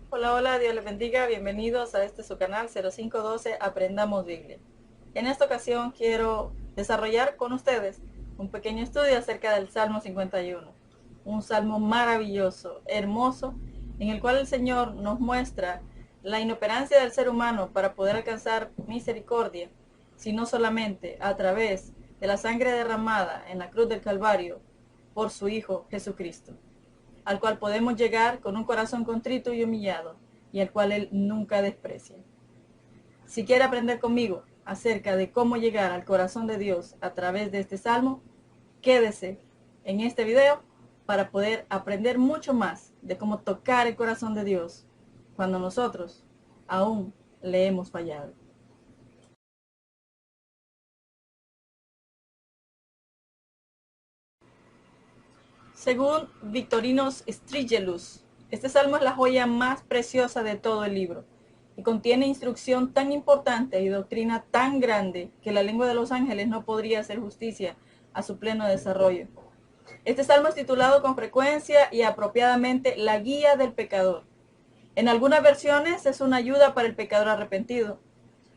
Hola, hola, Dios les bendiga, bienvenidos a este su canal 0512 Aprendamos Biblia. En esta ocasión quiero desarrollar con ustedes un pequeño estudio acerca del Salmo 51, un salmo maravilloso, hermoso, en el cual el Señor nos muestra la inoperancia del ser humano para poder alcanzar misericordia, sino solamente a través de la sangre derramada en la cruz del Calvario por su Hijo Jesucristo, al cual podemos llegar con un corazón contrito y humillado, y al cual Él nunca desprecia. Si quiere aprender conmigo acerca de cómo llegar al corazón de Dios a través de este salmo, quédese en este video para poder aprender mucho más de cómo tocar el corazón de Dios cuando nosotros aún le hemos fallado. Según Victorinos Strigelus, este salmo es la joya más preciosa de todo el libro y contiene instrucción tan importante y doctrina tan grande que la lengua de los ángeles no podría hacer justicia a su pleno desarrollo. Este salmo es titulado con frecuencia y apropiadamente la guía del pecador. En algunas versiones es una ayuda para el pecador arrepentido.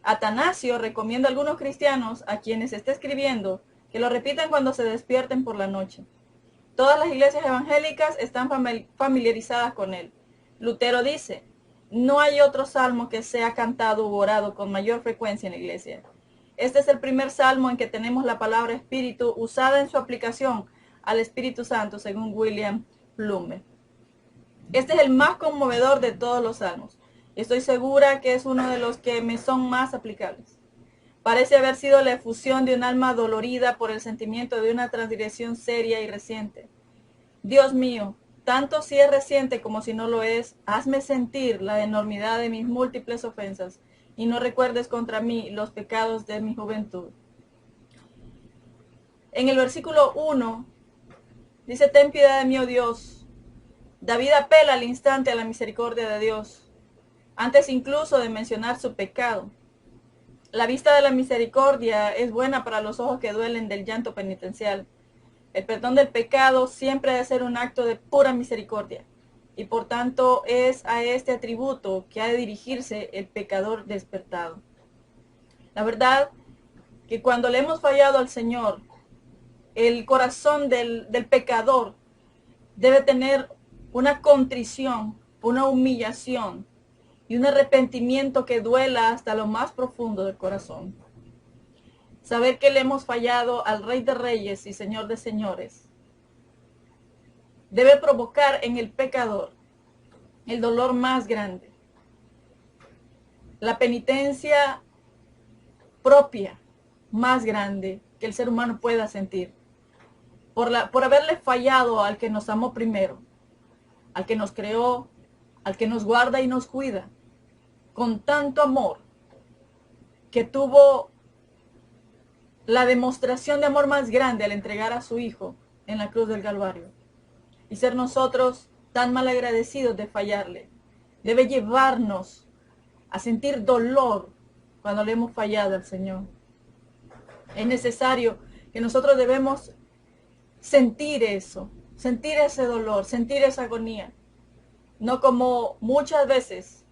Atanasio recomienda a algunos cristianos a quienes está escribiendo que lo repitan cuando se despierten por la noche. Todas las iglesias evangélicas están familiarizadas con él. Lutero dice: no hay otro salmo que sea cantado u orado con mayor frecuencia en la iglesia. Este es el primer salmo en que tenemos la palabra espíritu usada en su aplicación al Espíritu Santo, según William Plume. Este es el más conmovedor de todos los salmos. Estoy segura que es uno de los que me son más aplicables. Parece haber sido la efusión de un alma dolorida por el sentimiento de una transgresión seria y reciente. Dios mío, tanto si es reciente como si no lo es, hazme sentir la enormidad de mis múltiples ofensas y no recuerdes contra mí los pecados de mi juventud. En el versículo 1 dice: ten piedad de mí, oh Dios. David apela al instante a la misericordia de Dios, antes incluso de mencionar su pecado. La vista de la misericordia es buena para los ojos que duelen del llanto penitencial. El perdón del pecado siempre debe ser un acto de pura misericordia, y por tanto es a este atributo que ha de dirigirse el pecador despertado. La verdad que cuando le hemos fallado al Señor, el corazón del pecador debe tener una contrición, una humillación y un arrepentimiento que duela hasta lo más profundo del corazón. Saber que le hemos fallado al Rey de Reyes y Señor de Señores debe provocar en el pecador el dolor más grande, la penitencia propia más grande que el ser humano pueda sentir, por haberle fallado al que nos amó primero, al que nos creó, al que nos guarda y nos cuida, con tanto amor, que tuvo la demostración de amor más grande al entregar a su Hijo en la cruz del Calvario. Y ser nosotros tan mal agradecidos de fallarle debe llevarnos a sentir dolor cuando le hemos fallado al Señor. Es necesario que nosotros debemos sentir eso, sentir ese dolor, sentir esa agonía. No como muchas veces,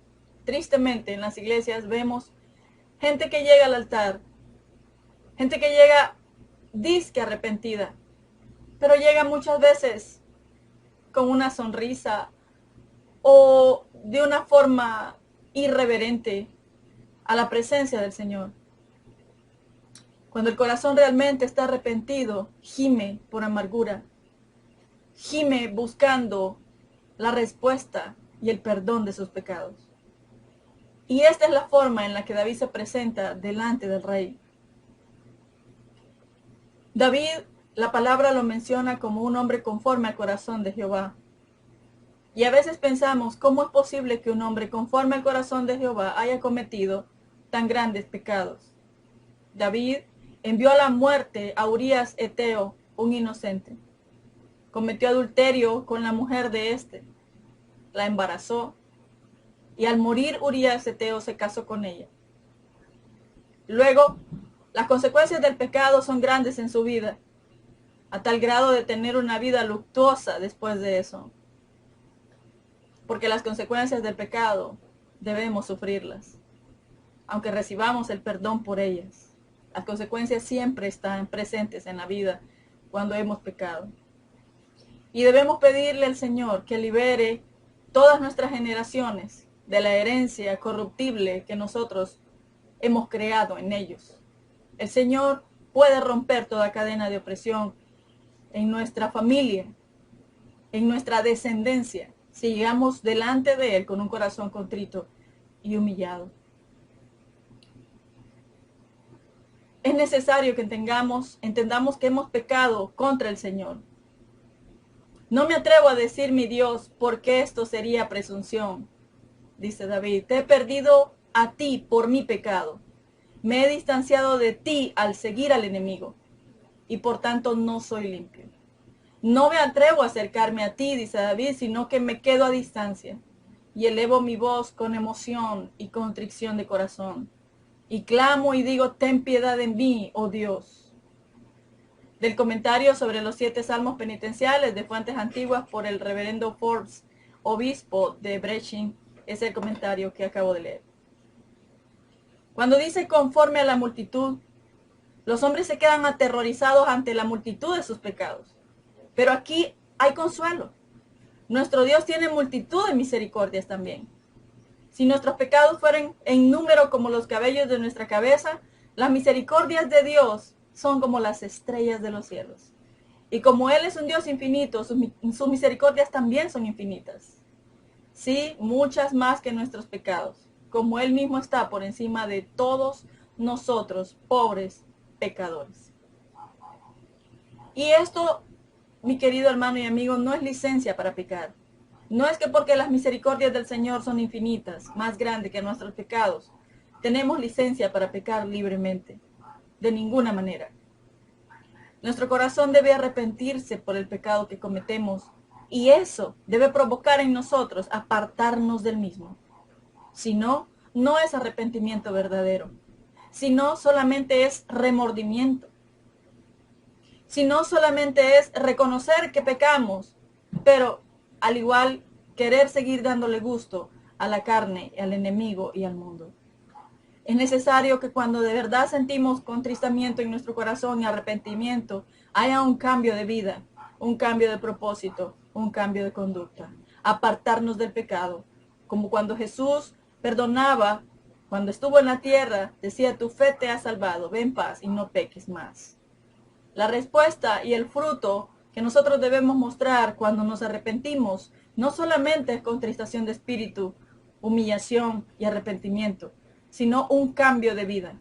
tristemente, en las iglesias vemos gente que llega al altar, gente que llega disque arrepentida, pero llega muchas veces con una sonrisa o de una forma irreverente a la presencia del Señor. Cuando el corazón realmente está arrepentido, gime por amargura, gime buscando la respuesta y el perdón de sus pecados. Y esta es la forma en la que David se presenta delante del rey. David, la palabra lo menciona como un hombre conforme al corazón de Jehová. Y a veces pensamos, ¿cómo es posible que un hombre conforme al corazón de Jehová haya cometido tan grandes pecados? David envió a la muerte a Urías Eteo, un inocente. Cometió adulterio con la mujer de éste, la embarazó, y al morir Urías Eteo se casó con ella. Luego, las consecuencias del pecado son grandes en su vida, a tal grado de tener una vida luctuosa después de eso. porque las consecuencias del pecado debemos sufrirlas, aunque recibamos el perdón por ellas. Las consecuencias siempre están presentes en la vida cuando hemos pecado. Y debemos pedirle al Señor que libere todas nuestras generaciones de la herencia corruptible que nosotros hemos creado en ellos. El Señor puede romper toda cadena de opresión en nuestra familia, en nuestra descendencia, si llegamos delante de Él con un corazón contrito y humillado. Es necesario que entendamos que hemos pecado contra el Señor. No me atrevo a decir, mi Dios, porque esto sería presunción, dice David. Te he perdido a ti por mi pecado. Me he distanciado de ti al seguir al enemigo, y por tanto no soy limpio. No me atrevo a acercarme a ti, dice David, sino que me quedo a distancia, y elevo mi voz con emoción y contrición de corazón, y clamo y digo, ten piedad de mí, oh Dios. Del comentario sobre los 7 salmos penitenciales de fuentes antiguas por el reverendo Forbes, obispo de Brechin, es el comentario que acabo de leer. Cuando dice conforme a la multitud, los hombres se quedan aterrorizados ante la multitud de sus pecados. Pero aquí hay consuelo. Nuestro Dios tiene multitud de misericordias también. Si nuestros pecados fueran en número como los cabellos de nuestra cabeza, las misericordias de Dios son como las estrellas de los cielos. Y como Él es un Dios infinito, sus misericordias también son infinitas. Sí, muchas más que nuestros pecados, como Él mismo está por encima de todos nosotros, pobres pecadores. Y esto, mi querido hermano y amigo, no es licencia para pecar. No es que porque las misericordias del Señor son infinitas, más grandes que nuestros pecados, tenemos licencia para pecar libremente. De ninguna manera. Nuestro corazón debe arrepentirse por el pecado que cometemos, y eso debe provocar en nosotros apartarnos del mismo. Si no, no es arrepentimiento verdadero. Si no, solamente es remordimiento. Si no, solamente es reconocer que pecamos, pero al igual querer seguir dándole gusto a la carne, al enemigo y al mundo. Es necesario que cuando de verdad sentimos contristamiento en nuestro corazón y arrepentimiento, haya un cambio de vida, un cambio de propósito, un cambio de conducta. Apartarnos del pecado, como cuando Jesús perdonaba, cuando estuvo en la tierra, decía, tu fe te ha salvado, ve en paz y no peques más. La respuesta y el fruto que nosotros debemos mostrar cuando nos arrepentimos, no solamente es contristación de espíritu, humillación y arrepentimiento, sino un cambio de vida.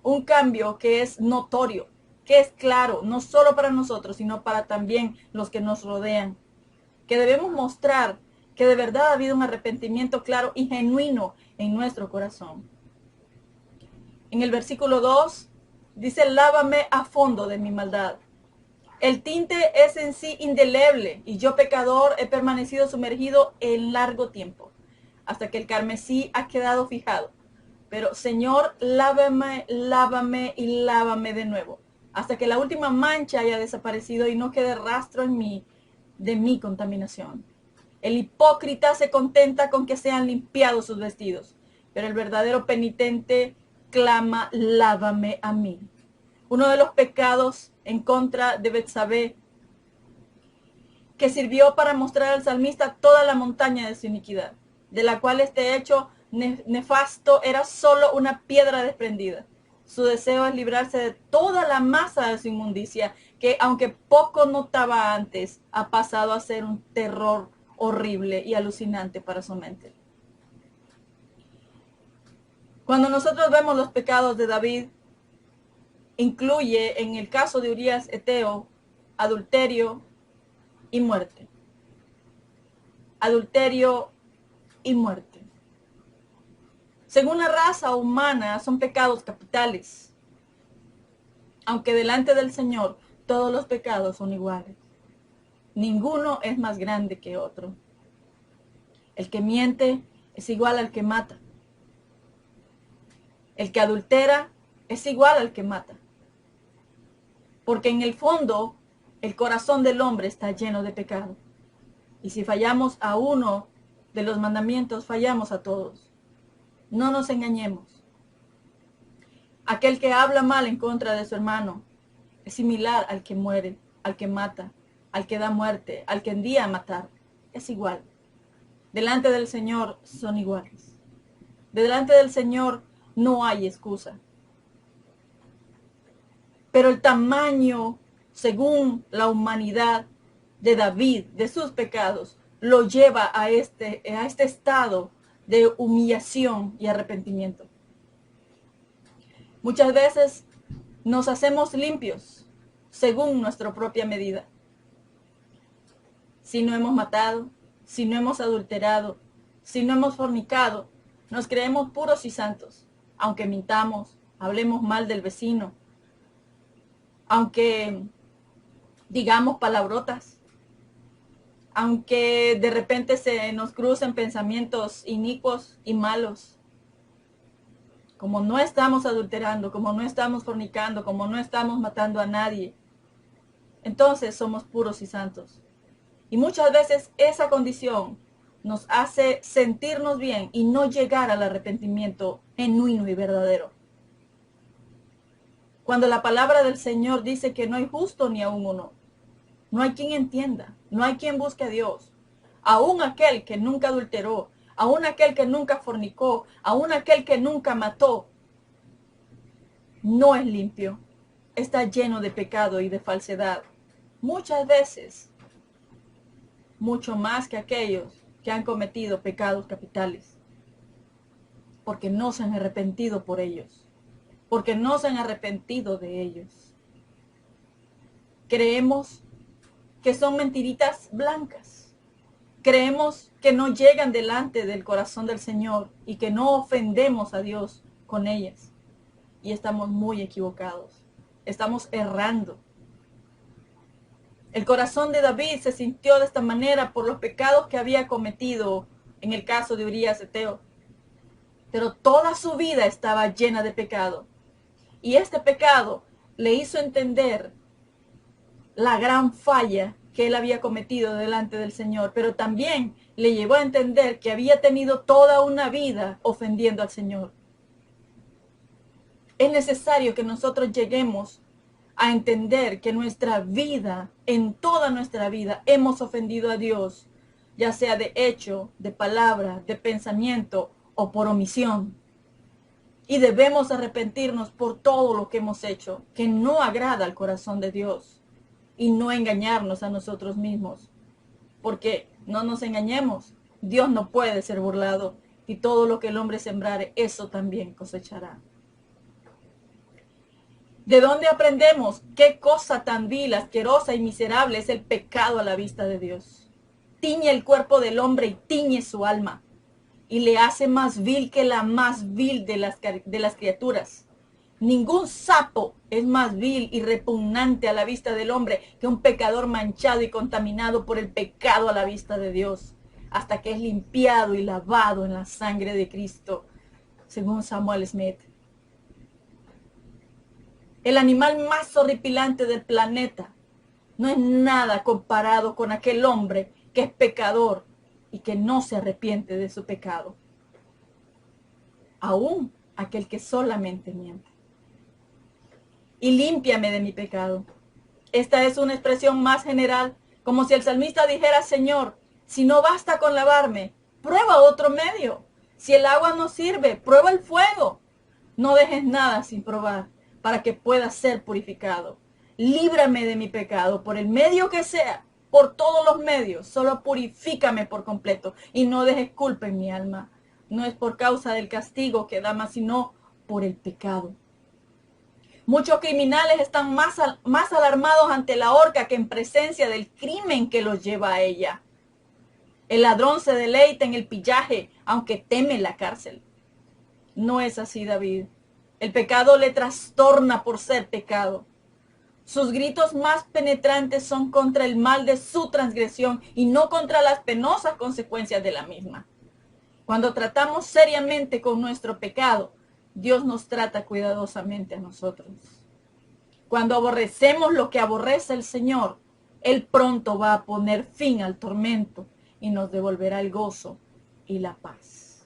Un cambio que es notorio, que es claro, no solo para nosotros, sino para también los que nos rodean. Que debemos mostrar que de verdad ha habido un arrepentimiento claro y genuino en nuestro corazón. En el versículo 2 dice, lávame a fondo de mi maldad. El tinte es en sí indeleble y yo pecador he permanecido sumergido en largo tiempo, hasta que el carmesí ha quedado fijado. Pero Señor, lávame, lávame y lávame de nuevo, hasta que la última mancha haya desaparecido y no quede rastro en mí de mi contaminación. El hipócrita se contenta con que sean limpiados sus vestidos, pero el verdadero penitente clama, lávame a mí. Uno de los pecados en contra de Betsabé, que sirvió para mostrar al salmista toda la montaña de su iniquidad, de la cual este hecho nefasto era solo una piedra desprendida. Su deseo es librarse de toda la masa de su inmundicia, que aunque poco notaba antes, ha pasado a ser un terror horrible y alucinante para su mente. Cuando nosotros vemos los pecados de David, incluye en el caso de Urías Eteo, adulterio y muerte. Adulterio y muerte. Según la raza humana, son pecados capitales. Aunque delante del Señor todos los pecados son iguales. Ninguno es más grande que otro. El que miente es igual al que mata. El que adultera es igual al que mata. Porque en el fondo, el corazón del hombre está lleno de pecado. Y si fallamos a uno de los mandamientos fallamos a todos. No nos engañemos. Aquel que habla mal en contra de su hermano es similar al que muere, al que mata, al que da muerte, al que envía a matar. Es igual. Delante del Señor son iguales. Delante del Señor no hay excusa. Pero el tamaño, según la humanidad de David, de sus pecados, lo lleva a este estado de humillación y arrepentimiento. Muchas veces nos hacemos limpios según nuestra propia medida. Si no hemos matado, si no hemos adulterado, si no hemos fornicado, nos creemos puros y santos, aunque mintamos, hablemos mal del vecino, aunque digamos palabrotas, aunque de repente se nos crucen pensamientos inicuos y malos. Como no estamos adulterando, como no estamos fornicando, como no estamos matando a nadie, entonces somos puros y santos. Y muchas veces esa condición nos hace sentirnos bien y no llegar al arrepentimiento genuino y verdadero. Cuando la palabra del Señor dice que no hay justo ni aún uno, no hay quien entienda, no hay quien busque a Dios. Aún aquel que nunca adulteró, aún aquel que nunca fornicó, aún aquel que nunca mató, no es limpio, está lleno de pecado y de falsedad. Muchas veces, mucho más que aquellos que han cometido pecados capitales, porque no se han arrepentido por ellos, porque no se han arrepentido de ellos. Creemos que son mentiritas blancas. Creemos que no llegan delante del corazón del Señor y que no ofendemos a Dios con ellas. Y estamos muy equivocados. Estamos errando. El corazón de David se sintió de esta manera por los pecados que había cometido en el caso de Urías Eteo. Pero toda su vida estaba llena de pecado. Y este pecado le hizo entender la gran falla que él había cometido delante del Señor, pero también le llevó a entender que había tenido toda una vida ofendiendo al Señor. Es necesario que nosotros lleguemos a entender que nuestra vida, en toda nuestra vida, hemos ofendido a Dios, ya sea de hecho, de palabra, de pensamiento o por omisión. Y debemos arrepentirnos por todo lo que hemos hecho, que no agrada al corazón de Dios. Y no engañarnos a nosotros mismos. Porque no nos engañemos, Dios no puede ser burlado. Y todo lo que el hombre sembrare, eso también cosechará. ¿De dónde aprendemos qué cosa tan vil, asquerosa y miserable es el pecado a la vista de Dios? Tiñe el cuerpo del hombre y tiñe su alma. Y le hace más vil que la más vil de las criaturas. Ningún sapo es más vil y repugnante a la vista del hombre que un pecador manchado y contaminado por el pecado a la vista de Dios, hasta que es limpiado y lavado en la sangre de Cristo, según Samuel Smith. El animal más horripilante del planeta no es nada comparado con aquel hombre que es pecador y que no se arrepiente de su pecado. Aún aquel que solamente miente. Y límpiame de mi pecado. Esta es una expresión más general, como si el salmista dijera: Señor, si no basta con lavarme, prueba otro medio. Si el agua no sirve, prueba el fuego. No dejes nada sin probar, para que pueda ser purificado. Líbrame de mi pecado, por el medio que sea, por todos los medios. Solo purifícame por completo, y no dejes culpa en mi alma. No es por causa del castigo que da más, sino por el pecado. Muchos criminales están más alarmados ante la horca que en presencia del crimen que los lleva a ella. El ladrón se deleita en el pillaje, aunque teme la cárcel. No es así, David. El pecado le trastorna por ser pecado. Sus gritos más penetrantes son contra el mal de su transgresión y no contra las penosas consecuencias de la misma. Cuando tratamos seriamente con nuestro pecado, Dios nos trata cuidadosamente a nosotros. Cuando aborrecemos lo que aborrece el Señor, Él pronto va a poner fin al tormento y nos devolverá el gozo y la paz.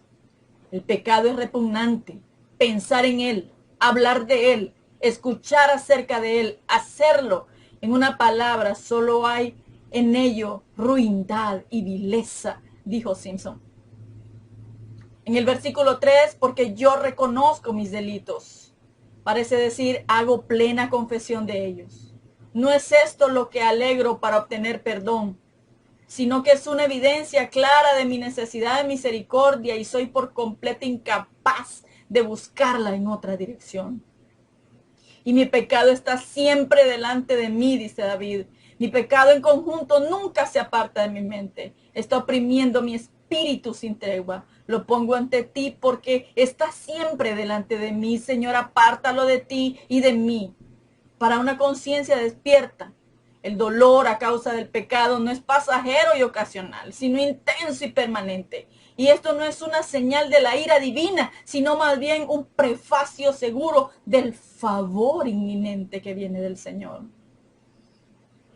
El pecado es repugnante. Pensar en él, hablar de él, escuchar acerca de él, hacerlo. En una palabra, solo hay en ello ruindad y vileza, dijo Simpson. En el versículo 3, porque yo reconozco mis delitos. Parece decir, hago plena confesión de ellos. No es esto lo que alegro para obtener perdón, sino que es una evidencia clara de mi necesidad de misericordia y soy por completo incapaz de buscarla en otra dirección. Y mi pecado está siempre delante de mí, dice David. Mi pecado en conjunto nunca se aparta de mi mente. Está oprimiendo mi espíritu sin tregua. Lo pongo ante ti porque está siempre delante de mí. Señor, apártalo de ti y de mí. Para una conciencia despierta, el dolor a causa del pecado no es pasajero y ocasional, sino intenso y permanente. Y esto no es una señal de la ira divina, sino más bien un prefacio seguro del favor inminente que viene del Señor.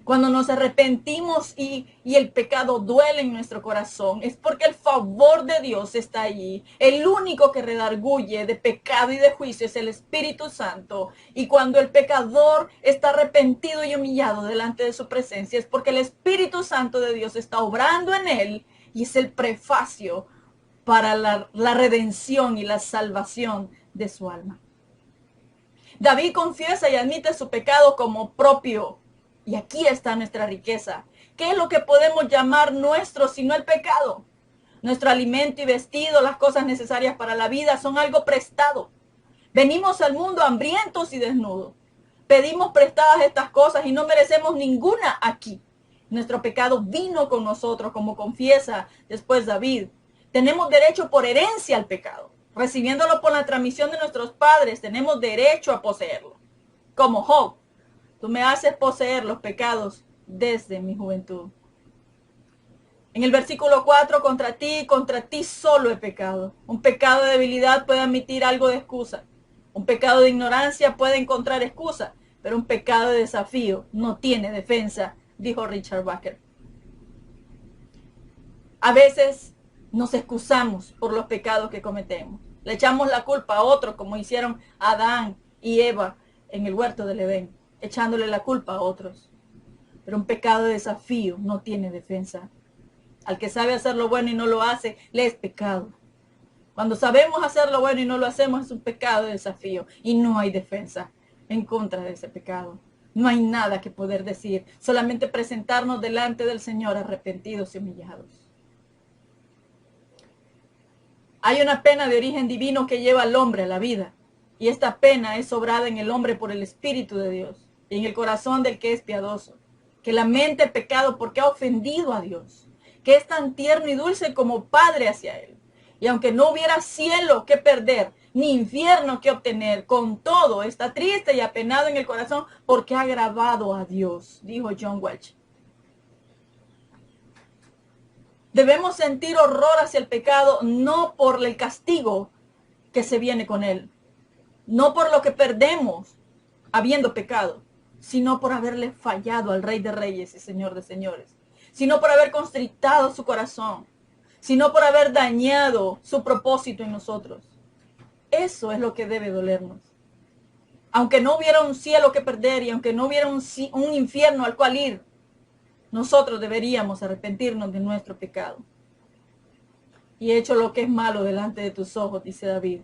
Cuando nos arrepentimos y el pecado duele en nuestro corazón, es porque el favor de Dios está allí. El único que redarguye de pecado y de juicio es el Espíritu Santo. Y cuando el pecador está arrepentido y humillado delante de su presencia, es porque el Espíritu Santo de Dios está obrando en él y es el prefacio para la redención y la salvación de su alma. David confiesa y admite su pecado como propio. Y aquí está nuestra riqueza. ¿Qué es lo que podemos llamar nuestro sino el pecado? Nuestro alimento y vestido, las cosas necesarias para la vida, son algo prestado. Venimos al mundo hambrientos y desnudos. Pedimos prestadas estas cosas y no merecemos ninguna aquí. Nuestro pecado vino con nosotros, como confiesa después David. Tenemos derecho por herencia al pecado. Recibiéndolo por la transmisión de nuestros padres, tenemos derecho a poseerlo. Como Job. Tú me haces poseer los pecados desde mi juventud. En el versículo 4, contra ti solo he pecado. Un pecado de debilidad puede admitir algo de excusa. Un pecado de ignorancia puede encontrar excusa. Pero un pecado de desafío no tiene defensa, dijo Richard Baker. A veces nos excusamos por los pecados que cometemos. Le echamos la culpa a otros, como hicieron Adán y Eva en el huerto del Edén, echándole la culpa a otros. Pero un pecado de desafío no tiene defensa. Al que sabe hacer lo bueno y no lo hace, le es pecado. Cuando sabemos hacer lo bueno y no lo hacemos, es un pecado de desafío y no hay defensa en contra de ese pecado. No hay nada que poder decir, solamente presentarnos delante del Señor arrepentidos y humillados. Hay una pena de origen divino que lleva al hombre a la vida. Y esta pena es obrada en el hombre por el Espíritu de Dios y en el corazón del que es piadoso, que lamenta el pecado porque ha ofendido a Dios, que es tan tierno y dulce como Padre hacia él. Y aunque no hubiera cielo que perder, ni infierno que obtener, con todo está triste y apenado en el corazón porque ha agravado a Dios, dijo John Welch. Debemos sentir horror hacia el pecado no por el castigo que se viene con él, no por lo que perdemos habiendo pecado, sino por haberle fallado al Rey de Reyes y Señor de Señores, sino por haber constritado su corazón, sino por haber dañado su propósito en nosotros. Eso es lo que debe dolernos. Aunque no hubiera un cielo que perder y aunque no hubiera un infierno al cual ir, nosotros deberíamos arrepentirnos de nuestro pecado. Y he hecho lo que es malo delante de tus ojos, dice David.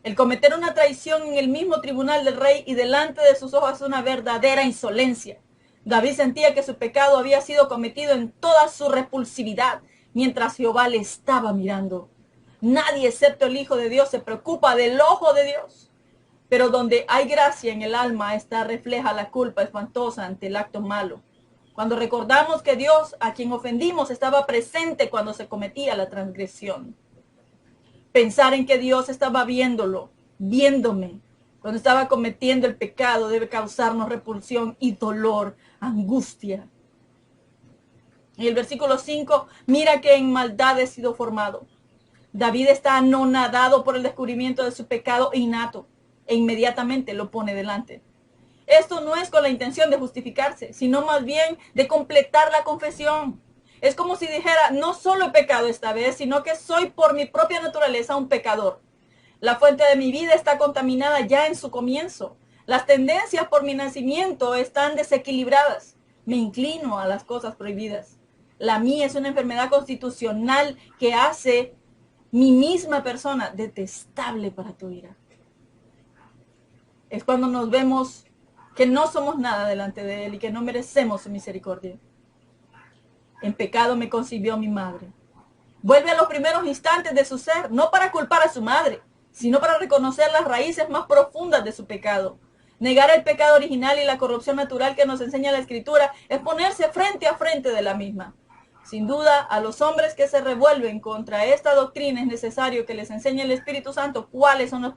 El cometer una traición en el mismo tribunal del rey y delante de sus ojos es una verdadera insolencia. David sentía que su pecado había sido cometido en toda su repulsividad, mientras Jehová le estaba mirando. Nadie excepto el Hijo de Dios se preocupa del ojo de Dios. Pero donde hay gracia en el alma, esta refleja la culpa espantosa ante el acto malo. Cuando recordamos que Dios, a quien ofendimos, estaba presente cuando se cometía la transgresión. Pensar en que Dios estaba viéndome, cuando estaba cometiendo el pecado, debe causarnos repulsión y dolor, angustia. En el versículo 5, mira que en maldad he sido formado. David está anonadado por el descubrimiento de su pecado innato e inmediatamente lo pone delante. Esto no es con la intención de justificarse, sino más bien de completar la confesión. Es como si dijera, no solo he pecado esta vez, sino que soy por mi propia naturaleza un pecador. La fuente de mi vida está contaminada ya en su comienzo. Las tendencias por mi nacimiento están desequilibradas. Me inclino a las cosas prohibidas. La mía es una enfermedad constitucional que hace mi misma persona detestable para tu ira. Es cuando nos vemos que no somos nada delante de Él y que no merecemos su misericordia. En pecado me concibió mi madre. Vuelve a los primeros instantes de su ser, no para culpar a su madre, sino para reconocer las raíces más profundas de su pecado. Negar el pecado original y la corrupción natural que nos enseña la Escritura es ponerse frente a frente de la misma. Sin duda, a los hombres que se revuelven contra esta doctrina es necesario que les enseñe el Espíritu Santo cuáles son los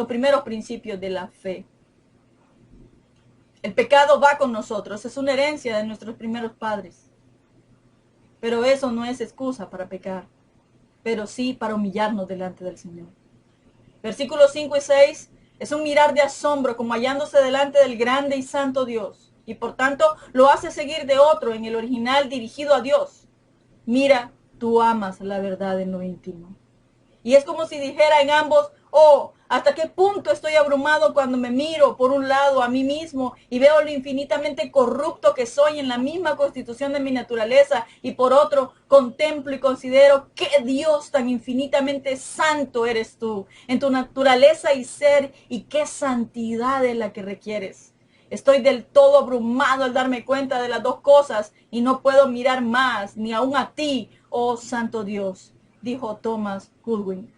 primeros principios de la fe. El pecado va con nosotros, es una herencia de nuestros primeros padres. Pero eso no es excusa para pecar, pero sí para humillarnos delante del Señor. Versículos 5 y 6 es un mirar de asombro como hallándose delante del grande y santo Dios. Y por tanto lo hace seguir de otro en el original dirigido a Dios. Mira, tú amas la verdad en lo íntimo. Y es como si dijera en ambos, oh, ¿hasta qué punto estoy abrumado cuando me miro por un lado a mí mismo y veo lo infinitamente corrupto que soy en la misma constitución de mi naturaleza? Y por otro, contemplo y considero qué Dios tan infinitamente santo eres tú en tu naturaleza y ser, y qué santidad es la que requieres. Estoy del todo abrumado al darme cuenta de las dos cosas y no puedo mirar más, ni aún a ti, oh santo Dios, dijo Thomas Goodwin.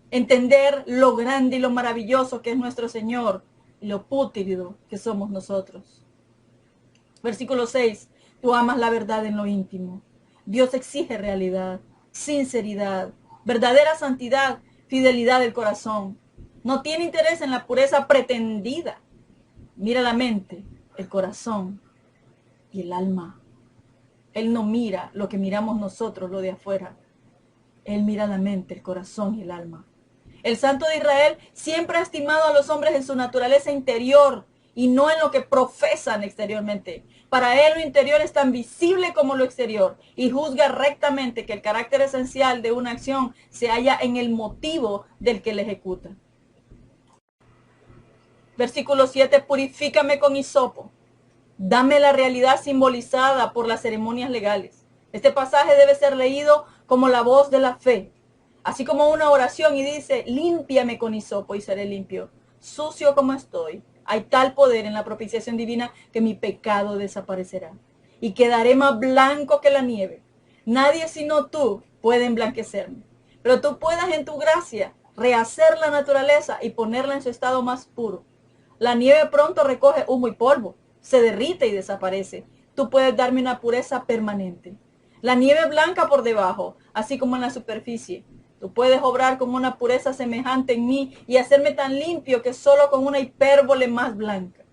Entender lo grande y lo maravilloso que es nuestro Señor y lo pútrido que somos nosotros. Versículo 6. Tú amas la verdad en lo íntimo. Dios exige realidad, sinceridad, verdadera santidad, fidelidad del corazón. No tiene interés en la pureza pretendida. Mira la mente, el corazón y el alma. Él no mira lo que miramos nosotros, lo de afuera. Él mira la mente, el corazón y el alma. El Santo de Israel siempre ha estimado a los hombres en su naturaleza interior y no en lo que profesan exteriormente. Para él lo interior es tan visible como lo exterior y juzga rectamente que el carácter esencial de una acción se halla en el motivo del que la ejecuta. Versículo 7, purifícame con hisopo. Dame la realidad simbolizada por las ceremonias legales. Este pasaje debe ser leído como la voz de la fe, así como una oración, y dice, límpiame con hisopo y seré limpio. Sucio como estoy, hay tal poder en la propiciación divina que mi pecado desaparecerá y quedaré más blanco que la nieve. Nadie sino tú puede emblanquecerme, pero tú puedas en tu gracia rehacer la naturaleza y ponerla en su estado más puro. La nieve pronto recoge humo y polvo, se derrite y desaparece. Tú puedes darme una pureza permanente. La nieve blanca por debajo, así como en la superficie. Tú puedes obrar con una pureza semejante en mí y hacerme tan limpio que solo con una hipérbole más blanca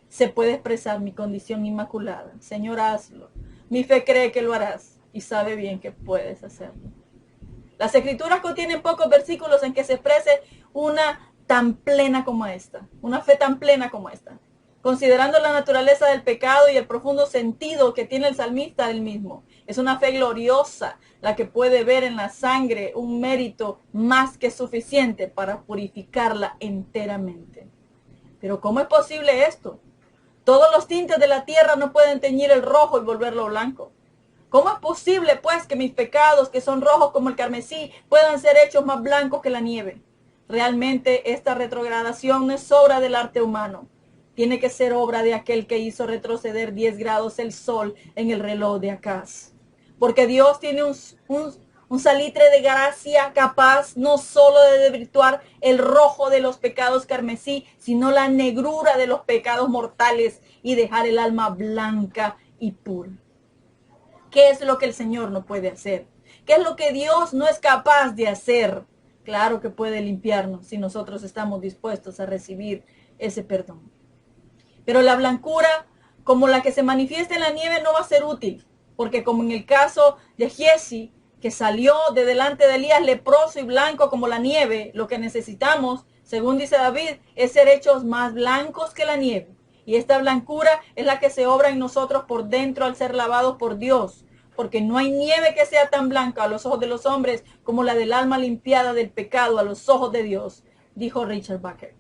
se puede expresar mi condición inmaculada. Señor, hazlo. Mi fe cree que lo harás y sabe bien que puedes hacerlo. Las Escrituras contienen pocos versículos en que se exprese una tan plena como esta, una fe tan plena como esta, considerando la naturaleza del pecado y el profundo sentido que tiene el salmista del mismo. Es una fe gloriosa la que puede ver en la sangre un mérito más que suficiente para purificarla enteramente. Pero ¿cómo es posible esto? Todos los tintes de la tierra no pueden teñir el rojo y volverlo blanco. ¿Cómo es posible, pues, que mis pecados, que son rojos como el carmesí, puedan ser hechos más blancos que la nieve? Realmente esta retrogradación no es obra del arte humano. Tiene que ser obra de aquel que hizo retroceder 10 grados el sol en el reloj de Acaz. Porque Dios tiene un salitre de gracia capaz no solo de desvirtuar el rojo de los pecados carmesí, sino la negrura de los pecados mortales y dejar el alma blanca y pura. ¿Qué es lo que el Señor no puede hacer? ¿Qué es lo que Dios no es capaz de hacer? Claro que puede limpiarnos si nosotros estamos dispuestos a recibir ese perdón. Pero la blancura, como la que se manifiesta en la nieve, no va a ser útil, porque como en el caso de Giezi, que salió de delante de Elías leproso y blanco como la nieve, lo que necesitamos, según dice David, es ser hechos más blancos que la nieve. Y esta blancura es la que se obra en nosotros por dentro al ser lavados por Dios. Porque no hay nieve que sea tan blanca a los ojos de los hombres como la del alma limpiada del pecado a los ojos de Dios, dijo Richard Baker.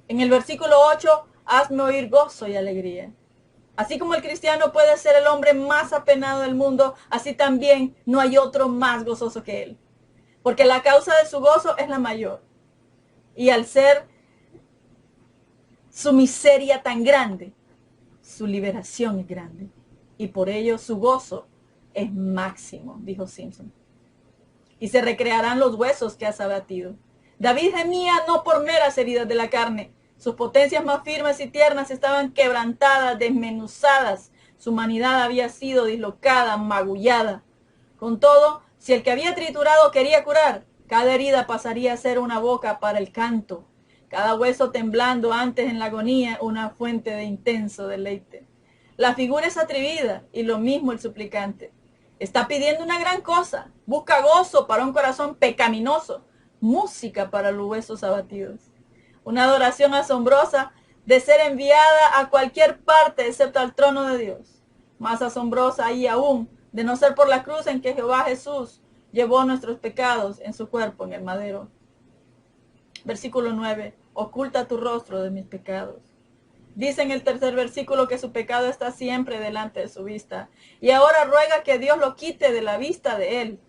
En el versículo 8, hazme oír gozo y alegría. Así como el cristiano puede ser el hombre más apenado del mundo, así también no hay otro más gozoso que él. Porque la causa de su gozo es la mayor. Y al ser su miseria tan grande, su liberación es grande. Y por ello su gozo es máximo, dijo Simpson. Y se recrearán los huesos que has abatido. David gemía no por meras heridas de la carne. Sus potencias más firmes y tiernas estaban quebrantadas, desmenuzadas. Su humanidad había sido dislocada, magullada. Con todo, si el que había triturado quería curar, cada herida pasaría a ser una boca para el canto. Cada hueso temblando antes en la agonía, una fuente de intenso deleite. La figura es atrevida y lo mismo el suplicante. Está pidiendo una gran cosa. Busca gozo para un corazón pecaminoso. Música para los huesos abatidos. Una adoración asombrosa de ser enviada a cualquier parte excepto al trono de Dios. Más asombrosa y aún de no ser por la cruz en que Jehová Jesús llevó nuestros pecados en su cuerpo en el madero. Versículo 9. Oculta tu rostro de mis pecados. Dice en el tercer versículo que su pecado está siempre delante de su vista. Y ahora ruega que Dios lo quite de la vista de él.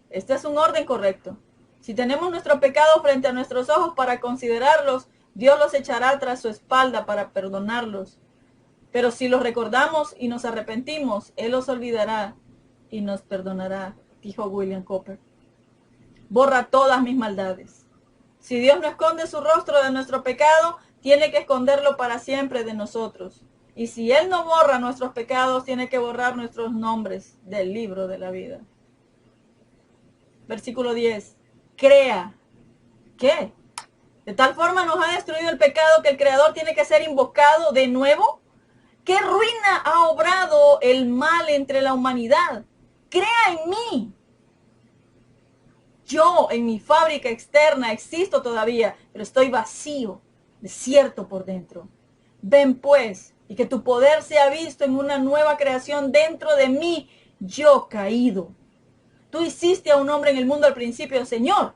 Este es un orden correcto. Si tenemos nuestro pecado frente a nuestros ojos para considerarlos, Dios los echará tras su espalda para perdonarlos. Pero si los recordamos y nos arrepentimos, Él los olvidará y nos perdonará, dijo William Cowper. Borra todas mis maldades. Si Dios no esconde su rostro de nuestro pecado, tiene que esconderlo para siempre de nosotros. Y si Él no borra nuestros pecados, tiene que borrar nuestros nombres del libro de la vida. Versículo 10. Crea. ¿Qué? De tal forma nos ha destruido el pecado que el Creador tiene que ser invocado de nuevo. ¿Qué ruina ha obrado el mal entre la humanidad? Crea en mí. Yo en mi fábrica externa existo todavía, pero estoy vacío, desierto por dentro. Ven pues, y que tu poder sea visto en una nueva creación dentro de mí, yo caído. Tú hiciste a un hombre en el mundo al principio, Señor.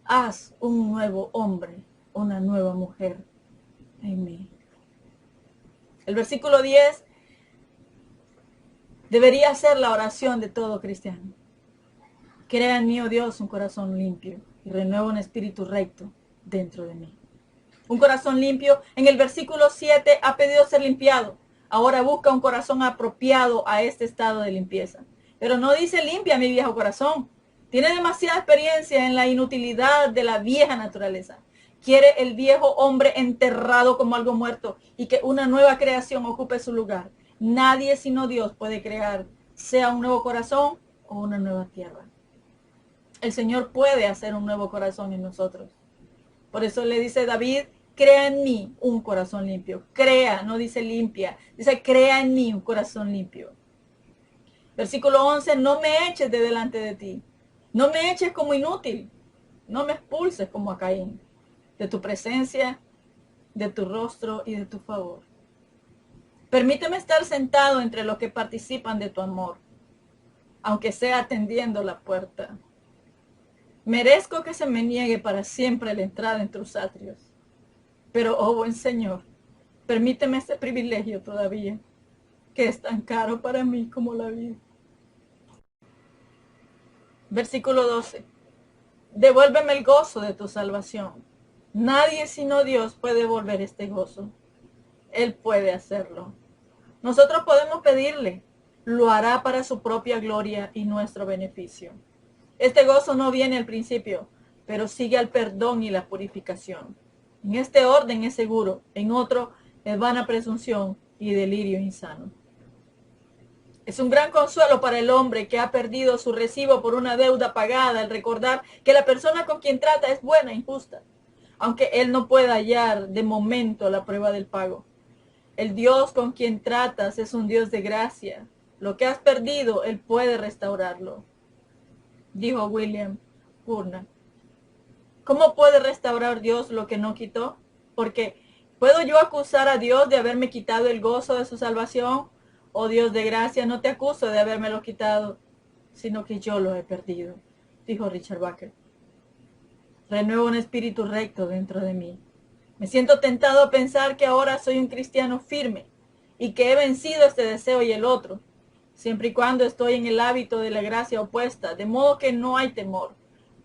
Haz un nuevo hombre, una nueva mujer en mí. El versículo 10 debería ser la oración de todo cristiano. Crea en mí, oh Dios, un corazón limpio y renueva un espíritu recto dentro de mí. Un corazón limpio, en el versículo 7 ha pedido ser limpiado. Ahora busca un corazón apropiado a este estado de limpieza. Pero no dice limpia mi viejo corazón. Tiene demasiada experiencia en la inutilidad de la vieja naturaleza. Quiere el viejo hombre enterrado como algo muerto y que una nueva creación ocupe su lugar. Nadie sino Dios puede crear, sea un nuevo corazón o una nueva tierra. El Señor puede hacer un nuevo corazón en nosotros. Por eso le dice David, crea en mí un corazón limpio. Crea, no dice limpia. Dice, crea en mí un corazón limpio. Versículo 11, no me eches de delante de ti. No me eches como inútil. No me expulses como a Caín. De tu presencia, de tu rostro y de tu favor. Permíteme estar sentado entre los que participan de tu amor, aunque sea atendiendo la puerta. Merezco que se me niegue para siempre la entrada en tus atrios. Pero, oh buen Señor, permíteme este privilegio todavía, que es tan caro para mí como la vida. Versículo 12. Devuélveme el gozo de tu salvación. Nadie sino Dios puede devolver este gozo. Él puede hacerlo. Nosotros podemos pedirle. Lo hará para su propia gloria y nuestro beneficio. Este gozo no viene al principio, pero sigue al perdón y la purificación. En este orden es seguro, en otro es vana presunción y delirio insano. Es un gran consuelo para el hombre que ha perdido su recibo por una deuda pagada al recordar que la persona con quien trata es buena y justa, aunque él no pueda hallar de momento la prueba del pago. El Dios con quien tratas es un Dios de gracia. Lo que has perdido, Él puede restaurarlo, dijo William Purna. ¿Cómo puede restaurar Dios lo que no quitó? Porque ¿Puedo yo acusar a Dios de haberme quitado el gozo de su salvación? Oh Dios de gracia, no te acuso de habérmelo quitado, sino que yo lo he perdido, dijo Richard Baker. Renuevo un espíritu recto dentro de mí. Me siento tentado a pensar que ahora soy un cristiano firme y que he vencido este deseo y el otro, siempre y cuando estoy en el hábito de la gracia opuesta, de modo que no hay temor.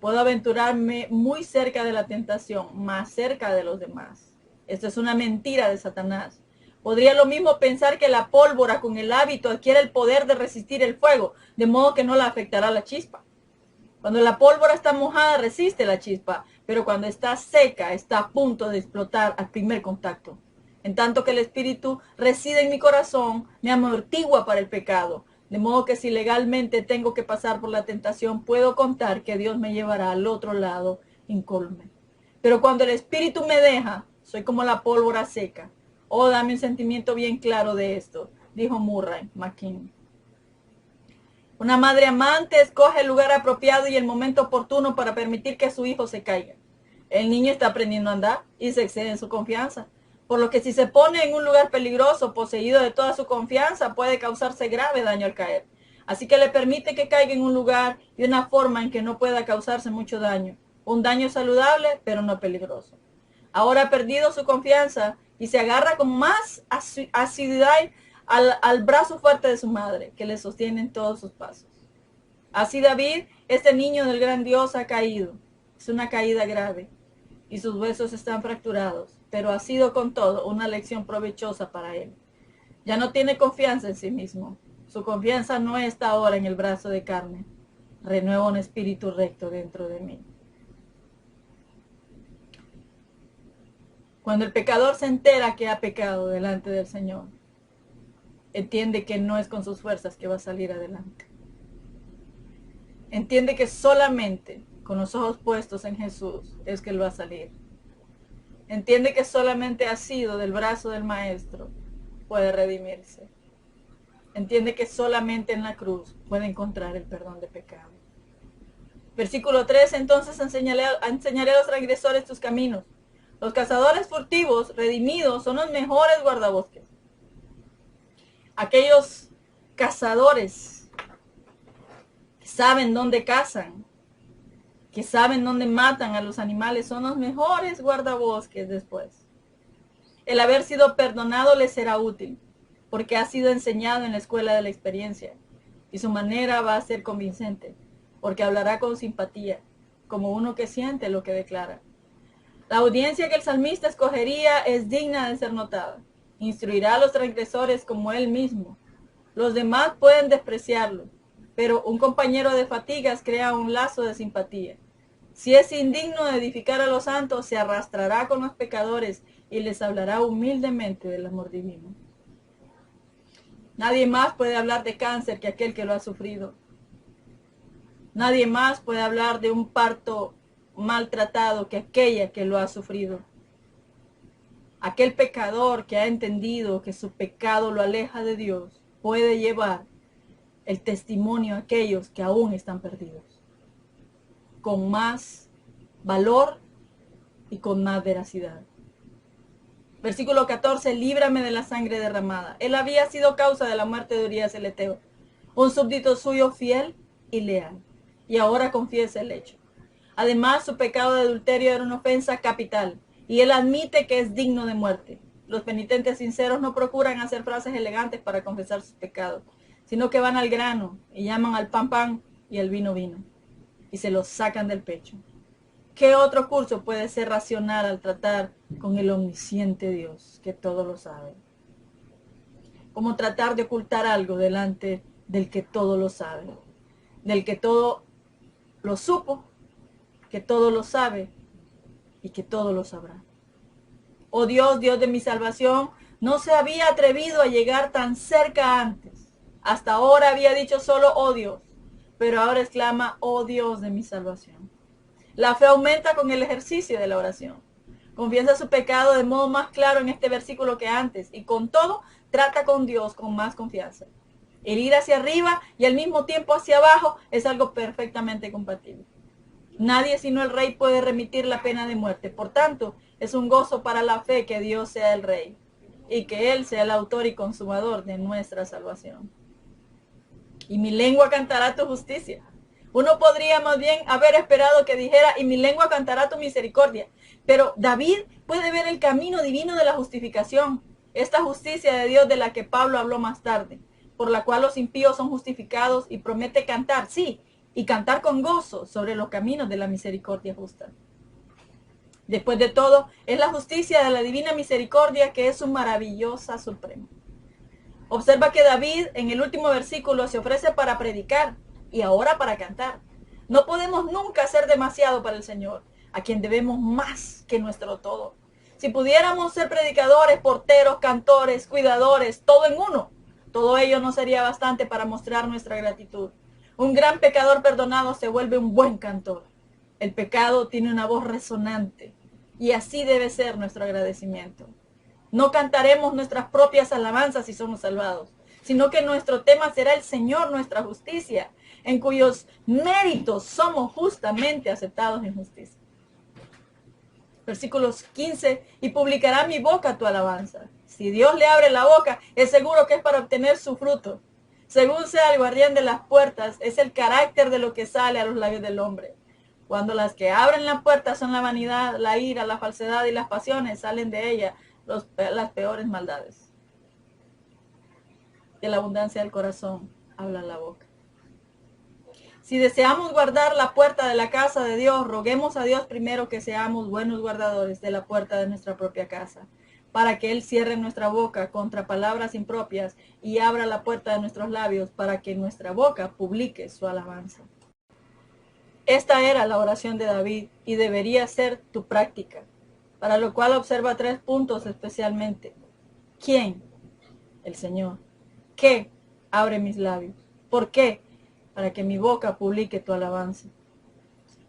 Puedo aventurarme muy cerca de la tentación, más cerca de los demás. Esto es una mentira de Satanás. Podría lo mismo pensar que la pólvora con el hábito adquiere el poder de resistir el fuego, de modo que no la afectará la chispa. Cuando la pólvora está mojada resiste la chispa, pero cuando está seca está a punto de explotar al primer contacto. En tanto que el Espíritu reside en mi corazón, me amortigua para el pecado, de modo que si legalmente tengo que pasar por la tentación, puedo contar que Dios me llevará al otro lado incólume. Pero cuando el Espíritu me deja, soy como la pólvora seca. Oh, dame un sentimiento bien claro de esto, dijo Murray McKinney. Una madre amante escoge el lugar apropiado y el momento oportuno para permitir que su hijo se caiga. El niño está aprendiendo a andar y se excede en su confianza, por lo que si se pone en un lugar peligroso, poseído de toda su confianza, puede causarse grave daño al caer. Así que le permite que caiga en un lugar de una forma en que no pueda causarse mucho daño. Un daño saludable, pero no peligroso. Ahora ha perdido su confianza y se agarra con más asiduidad al brazo fuerte de su madre, que le sostiene en todos sus pasos. Así David, este niño del gran Dios, ha caído. Es una caída grave y sus huesos están fracturados, pero ha sido con todo una lección provechosa para él. Ya no tiene confianza en sí mismo. Su confianza no está ahora en el brazo de carne. Renueva un espíritu recto dentro de mí. Cuando el pecador se entera que ha pecado delante del Señor, entiende que no es con sus fuerzas que va a salir adelante. Entiende que solamente con los ojos puestos en Jesús es que él va a salir. Entiende que solamente ha sido del brazo del Maestro puede redimirse. Entiende que solamente en la cruz puede encontrar el perdón de pecado. Versículo 3, entonces enseñaré a los transgresores tus caminos. Los cazadores furtivos, redimidos, son los mejores guardabosques. Aquellos cazadores que saben dónde cazan, que saben dónde matan a los animales, son los mejores guardabosques después. El haber sido perdonado les será útil, porque ha sido enseñado en la escuela de la experiencia, y su manera va a ser convincente, porque hablará con simpatía, como uno que siente lo que declara. La audiencia que el salmista escogería es digna de ser notada. Instruirá a los transgresores como él mismo. Los demás pueden despreciarlo, pero un compañero de fatigas crea un lazo de simpatía. Si es indigno de edificar a los santos, se arrastrará con los pecadores y les hablará humildemente del amor divino. Nadie más puede hablar de cáncer que aquel que lo ha sufrido. Nadie más puede hablar de un parto maltratado que aquella que lo ha sufrido. Aquel pecador que ha entendido que su pecado lo aleja de Dios puede llevar el testimonio a aquellos que aún están perdidos, con más valor y con más veracidad. Versículo 14, líbrame de la sangre derramada. Él había sido causa de la muerte de Urías el Eteo, un súbdito suyo fiel y leal, y ahora confiesa el hecho. Además, su pecado de adulterio era una ofensa capital, y él admite que es digno de muerte. Los penitentes sinceros no procuran hacer frases elegantes para confesar sus pecados, sino que van al grano y llaman al pan pan y al vino vino, y se los sacan del pecho. ¿Qué otro curso puede ser racional al tratar con el omnisciente Dios, que todo lo sabe? Como tratar de ocultar algo delante del que todo lo sabe, del que todo lo supo, que todo lo sabe y que todo lo sabrá. Oh Dios, Dios de mi salvación, no se había atrevido a llegar tan cerca antes. Hasta ahora había dicho solo, oh Dios, pero ahora exclama, oh Dios de mi salvación. La fe aumenta con el ejercicio de la oración. Confiesa su pecado de modo más claro en este versículo que antes, y con todo trata con Dios con más confianza. El ir hacia arriba y al mismo tiempo hacia abajo es algo perfectamente compatible. Nadie sino el Rey puede remitir la pena de muerte. Por tanto, es un gozo para la fe que Dios sea el Rey y que Él sea el autor y consumador de nuestra salvación. Y mi lengua cantará tu justicia. Uno podría más bien haber esperado que dijera, y mi lengua cantará tu misericordia. Pero David puede ver el camino divino de la justificación, esta justicia de Dios de la que Pablo habló más tarde, por la cual los impíos son justificados, y promete cantar, sí, y cantar con gozo sobre los caminos de la misericordia justa. Después de todo, es la justicia de la divina misericordia que es su maravillosa suprema. Observa que David en el último versículo se ofrece para predicar y ahora para cantar. No podemos nunca hacer demasiado para el Señor, a quien debemos más que nuestro todo. Si pudiéramos ser predicadores, porteros, cantores, cuidadores, todo en uno, todo ello no sería bastante para mostrar nuestra gratitud. Un gran pecador perdonado se vuelve un buen cantor. El pecado tiene una voz resonante y así debe ser nuestro agradecimiento. No cantaremos nuestras propias alabanzas si somos salvados, sino que nuestro tema será el Señor, nuestra justicia, en cuyos méritos somos justamente aceptados en justicia. Versículos 15, y publicará mi boca tu alabanza. Si Dios le abre la boca, es seguro que es para obtener su fruto. Según sea el guardián de las puertas, es el carácter de lo que sale a los labios del hombre. Cuando las que abren la puerta son la vanidad, la ira, la falsedad y las pasiones, salen de ella las peores maldades. De la abundancia del corazón habla la boca. Si deseamos guardar la puerta de la casa de Dios, roguemos a Dios primero que seamos buenos guardadores de la puerta de nuestra propia casa, para que Él cierre nuestra boca contra palabras impropias y abra la puerta de nuestros labios para que nuestra boca publique su alabanza. Esta era la oración de David y debería ser tu práctica, para lo cual observa 3 puntos especialmente. ¿Quién? El Señor. ¿Qué? Abre mis labios. ¿Por qué? Para que mi boca publique tu alabanza.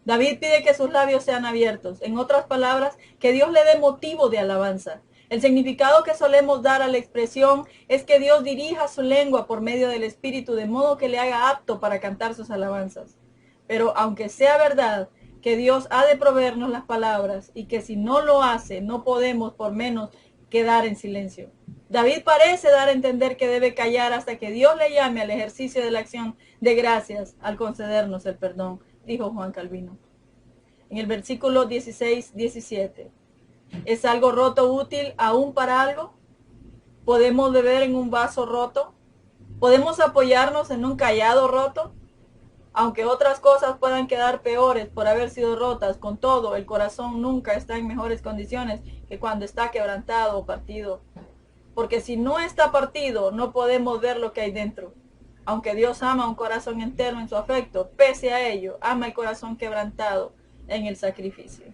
David pide que sus labios sean abiertos. En otras palabras, que Dios le dé motivo de alabanza. El significado que solemos dar a la expresión es que Dios dirija su lengua por medio del Espíritu de modo que le haga apto para cantar sus alabanzas. Pero aunque sea verdad que Dios ha de proveernos las palabras y que si no lo hace, no podemos por menos quedar en silencio. David parece dar a entender que debe callar hasta que Dios le llame al ejercicio de la acción de gracias al concedernos el perdón, dijo Juan Calvino. En el versículo 16-17, ¿es algo roto útil aún para algo? ¿Podemos beber en un vaso roto? ¿Podemos apoyarnos en un cayado roto? Aunque otras cosas puedan quedar peores por haber sido rotas, con todo, el corazón nunca está en mejores condiciones que cuando está quebrantado o partido. Porque si no está partido, no podemos ver lo que hay dentro. Aunque Dios ama un corazón entero en su afecto, pese a ello, ama el corazón quebrantado en el sacrificio.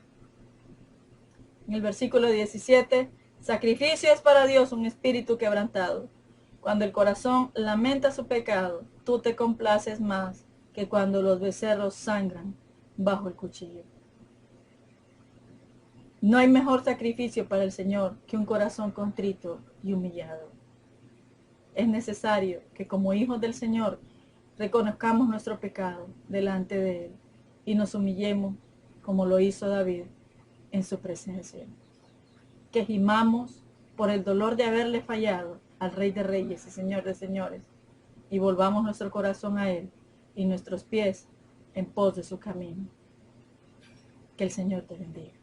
En el versículo 17, sacrificio es para Dios un espíritu quebrantado. Cuando el corazón lamenta su pecado, tú te complaces más que cuando los becerros sangran bajo el cuchillo. No hay mejor sacrificio para el Señor que un corazón contrito y humillado. Es necesario que como hijos del Señor reconozcamos nuestro pecado delante de Él y nos humillemos como lo hizo David en su presencia. Que gimamos por el dolor de haberle fallado al Rey de Reyes y Señor de Señores y volvamos nuestro corazón a Él y nuestros pies en pos de su camino. Que el Señor te bendiga.